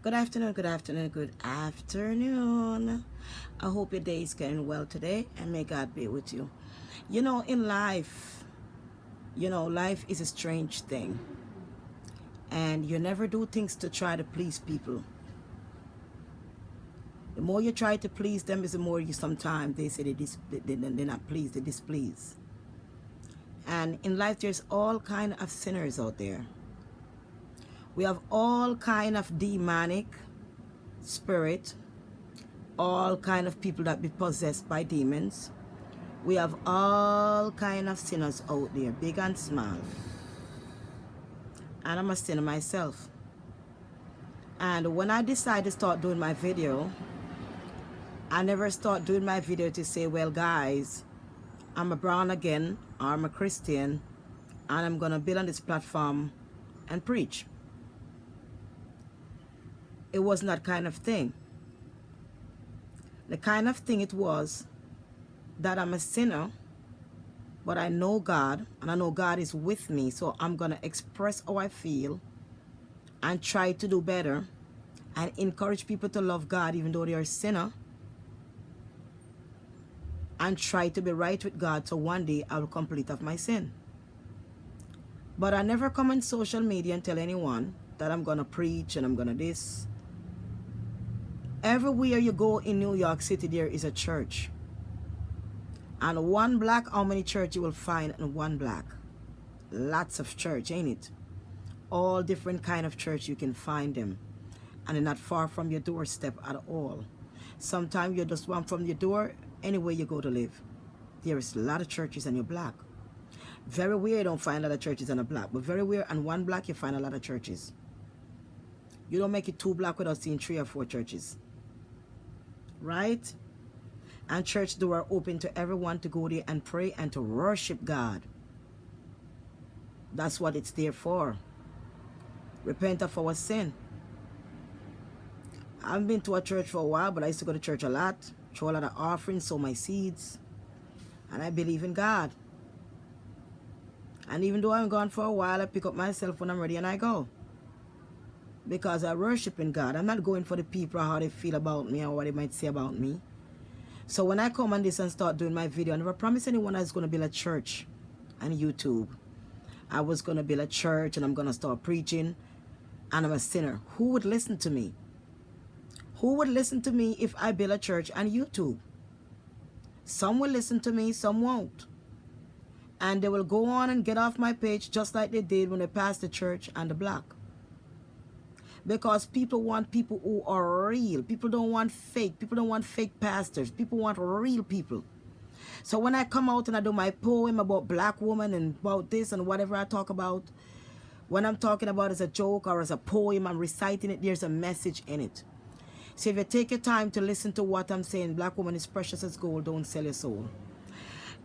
Good afternoon, good afternoon, good afternoon. I hope your day is going well today and may God be with you. In life, life is a strange thing. And you never do things to try to please people. The more you try to please them is the more you sometimes they say they're not pleased, they displease. And in life there's all kind of sinners out there. We have all kind of demonic spirit, all kind of people that be possessed by demons. We have all kind of sinners out there, big and small. And I'm a sinner myself. And when I decided to start doing my video, I never start doing my video to say, well guys, I'm a born again, or I'm a Christian, and I'm gonna build on this platform and preach. It wasn't that kind of thing. The kind of thing it was that I'm a sinner, but I know God, and I know God is with me, so I'm going to express how I feel and try to do better and encourage people to love God even though they are a sinner, and try to be right with God so one day I will complete of my sin. But I never come on social media and tell anyone that I'm going to preach and I'm going to this. Everywhere you go in New York City, there is a church. And one block, how many church you will find in one block? Lots of church, ain't it? All different kind of church, you can find them. And they're not far from your doorstep at all. Sometimes you just want from your door, anywhere you go to live. There is a lot of churches on your block. Very weird you don't find a lot of churches on a block. But very weird on one block you find a lot of churches. You don't make it 2 blocks without seeing 3 or 4 churches. Right? And church door are open to everyone to go there and pray and to worship God. That's what it's there for. Repent of our sin. I haven't been to a church for a while, but I used to go to church a lot, throw a lot of offerings, sow my seeds, and I believe in God. And even though I'm gone for a while, I pick up myself when I'm ready and I go. Because I worship in God. I'm not going for the people or how they feel about me or what they might say about me. So when I come on this and start doing my video, I never promise anyone I was going to build a church on YouTube. I was going to build a church and I'm going to start preaching and I'm a sinner. Who would listen to me? Who would listen to me if I build a church on YouTube? Some will listen to me, some won't. And they will go on and get off my page just like they did when they passed the church and the block. Because people want people who are real. People don't want fake. People don't want fake pastors. People want real people. So when I come out and I do my poem about black woman and about this and whatever I talk about, when I'm talking about as a joke or as a poem, I'm reciting it, there's a message in it. So if you take your time to listen to what I'm saying, black woman is precious as gold, don't sell your soul.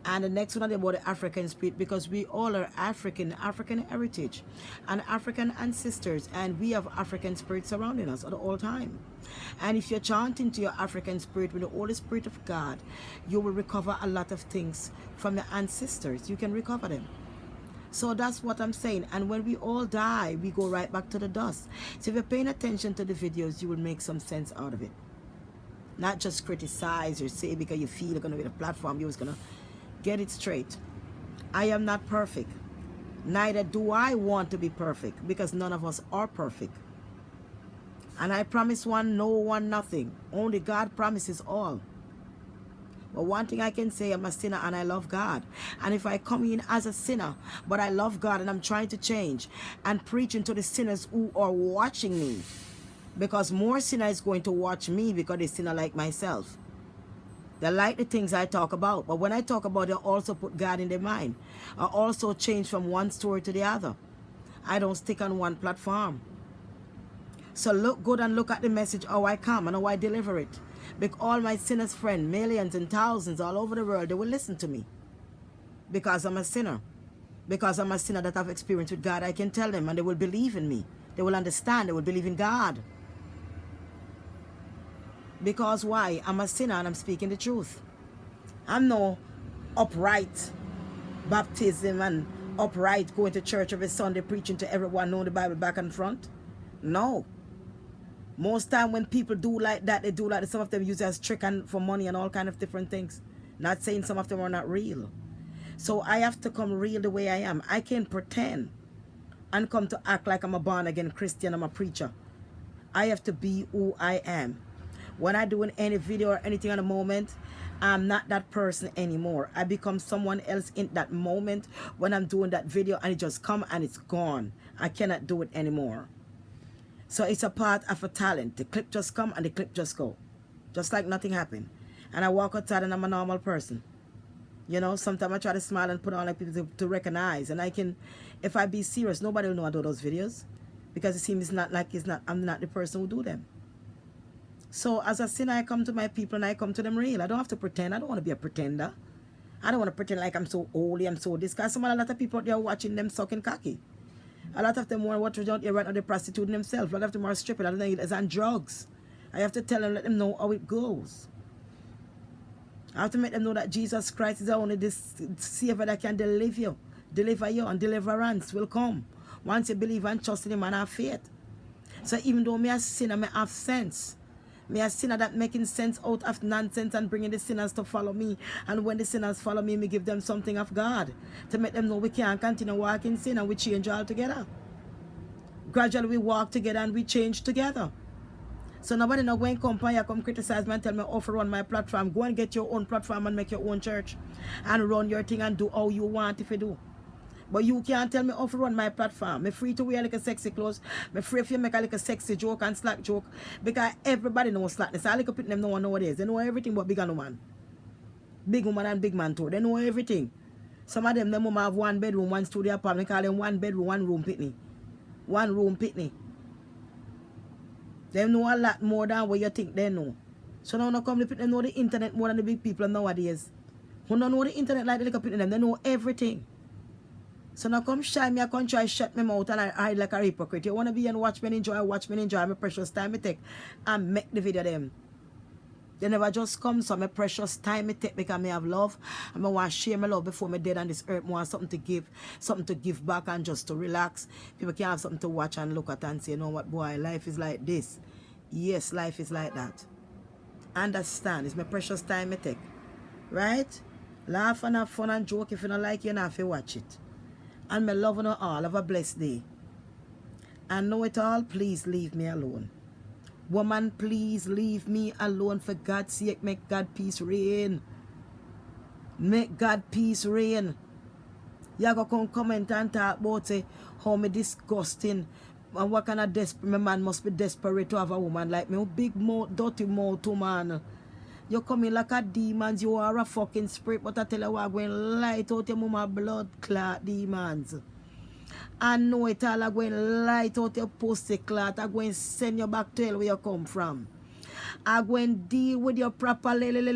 And the next one is about the African spirit, because we all are African heritage and African ancestors, and we have African spirit surrounding us at all time. And if you're chanting to your African spirit with the Holy Spirit of God, you will recover a lot of things from your ancestors. You can recover them. So that's what I'm saying. And when we all die, we go right back to the dust. So if you're paying attention to the videos, you will make some sense out of it. Not just criticize or say because you feel you're going to be the platform, you're just going to get it straight. I am not perfect. Neither do I want to be perfect, because none of us are perfect. And I promise one, no one, nothing. Only God promises all. But one thing I can say, I'm a sinner and I love God. And if I come in as a sinner, but I love God and I'm trying to change and preaching to the sinners who are watching me, because more sinners going to watch me because they're sinner like myself. They like the things I talk about. But when I talk about it, I also put God in their mind. I also change from one story to the other. I don't stick on one platform. So look good and look at the message, how I come and how I deliver it. Because all my sinners friends, millions and thousands all over the world, they will listen to me. Because I'm a sinner. Because I'm a sinner that I've experienced with God, I can tell them and they will believe in me. They will understand, they will believe in God. Because why? I'm a sinner and I'm speaking the truth. I'm no upright baptism and upright going to church every Sunday preaching to everyone, knowing the Bible back and front. No. Most time when people do like that, they do like that. Some of them use it as trick and for money and all kind of different things. Not saying some of them are not real. So I have to come real the way I am. I can't pretend and come to act like I'm a born again Christian, I'm a preacher. I have to be who I am. When I do any video or anything at the moment, I'm not that person anymore. I become someone else in that moment when I'm doing that video, and it just come and it's gone. I cannot do it anymore. So it's a part of a talent. The clip just come and the clip just go. Just like nothing happened. And I walk outside and I'm a normal person. You know, sometimes I try to smile and put on like people to recognize. And I can, if I be serious, nobody will know I do those videos. Because it seems I'm not the person who do them. So as a sinner, I come to my people and I come to them real. I don't have to pretend. I don't want to be a pretender. I don't want to pretend like I'm so holy, I'm so this. Because a lot of people out there watching them sucking cocky. A lot of them want to watch out there right now, they're prostituting themselves. A lot of them are stripping. A lot of them is on drugs. I have to tell them, let them know how it goes. I have to make them know that Jesus Christ is the only this Savior that can deliver you, and deliverance will come. Once you believe and trust in Him and have faith. So even though me a sinner, me have sense. Me a sinner that making sense out of nonsense and bringing the sinners to follow me. And when the sinners follow me, me give them something of God. To make them know we can't continue walking in sin and we change all together. Gradually we walk together and we change together. So nobody now go and come criticize me and tell me off to run my platform. Go and get your own platform and make your own church. And run your thing and do how you want if you do. But you can't tell me how to run my platform. I'm free to wear like a sexy clothes. I'm free if you make a like a sexy joke and slack joke. Because everybody knows slackness. All little people them know nowadays. They know everything about big and woman. Big woman and big man too. They know everything. Some of them have one bedroom, one studio apartment. They call them one bedroom, one room pitney. One room pitney. They know a lot more than what you think they know. So now come the people know the internet more than the big people nowadays. Who don't know the internet like the little people them. They know everything. So now come shy me, I can't try shut me mouth and I hide like a hypocrite. You want to be and watch me enjoy my precious time I take and make the video them. They never just come, so my precious time I take because I have love. And I want to share my love before me dead on this earth. I want something to give back and just to relax. People can have something to watch and look at and say, you know what, boy, life is like this. Yes, life is like that. Understand, it's my precious time I take. Right? Laugh and have fun and joke. If you don't like it, you don't have to watch it. And me love you all. Have a blessed day. And know it all, please leave me alone. Woman, please leave me alone for God's sake. Make God peace reign. Make God peace reign. You go come comment and talk about say how me disgusting. And what kind of my man must be desperate to have a woman like me. Big mouth, dirty mouth, man. You coming like a demons, you are a fucking spirit, but I tell you what, I'm going to light out your mama blood clot demons. I know it all, I'm going to light out your pussy clot, I'm going to send you back to hell where you come from. I'm going to deal with your proper know it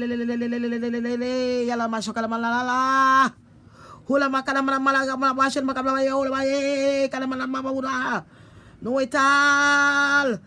all. Know it all.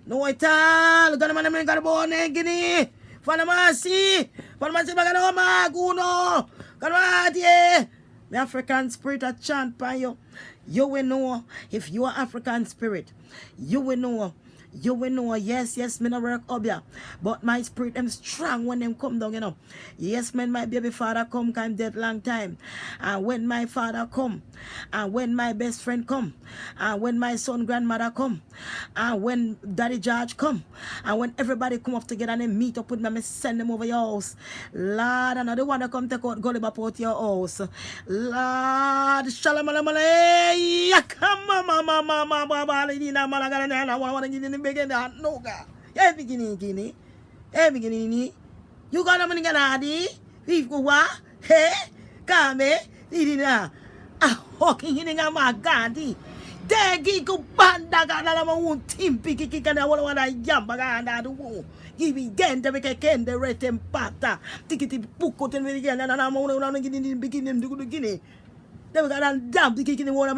No ital, gana man men carbone gini. Fanamasi bagano maguno. Kanwadie. The African spirit a chant by you. You will know if you are African spirit. You will know. You will know, yes, me no work up here. But my spirit them strong when them come down, you know. Yes, man, my baby father come dead long time. And when my father come, and when my best friend come, and when my son grandmother come, and when Daddy George come, and when everybody come up together and they meet up with me, send them over your house. Lord, and I don't want to come take out Gulliver out your house. Lord, shalom begin that no ga e beginning you got money ganadi if go wa he kame idina hawking in my gadi degi go banda ga na ma un team piki kana wala yamba ga na do give again the weekend the retem pata tikiti buko ten we again na ma una gini beginning do gini. They got damn the kicking the water.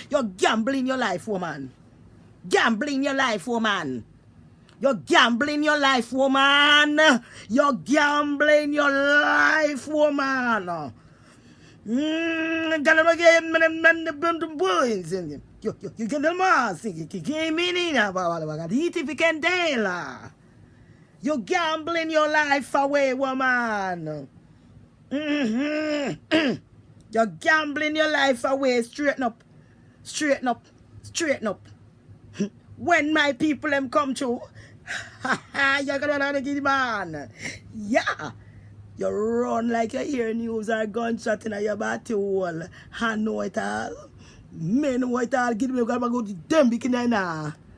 You're gambling your life, woman. Gambling your life, woman. You're gambling your life, woman. You're gambling your life, woman. You get the mask. You came in. Eat if you can tell. You're gambling your life away, woman. You're gambling your life away. Straighten up. Straighten up. Straighten up. When my people them come through, you're gonna get man. Yeah. You run like you hear news or gunshot in your battle. I know it all. Men know it all. Give me go to them bikini now.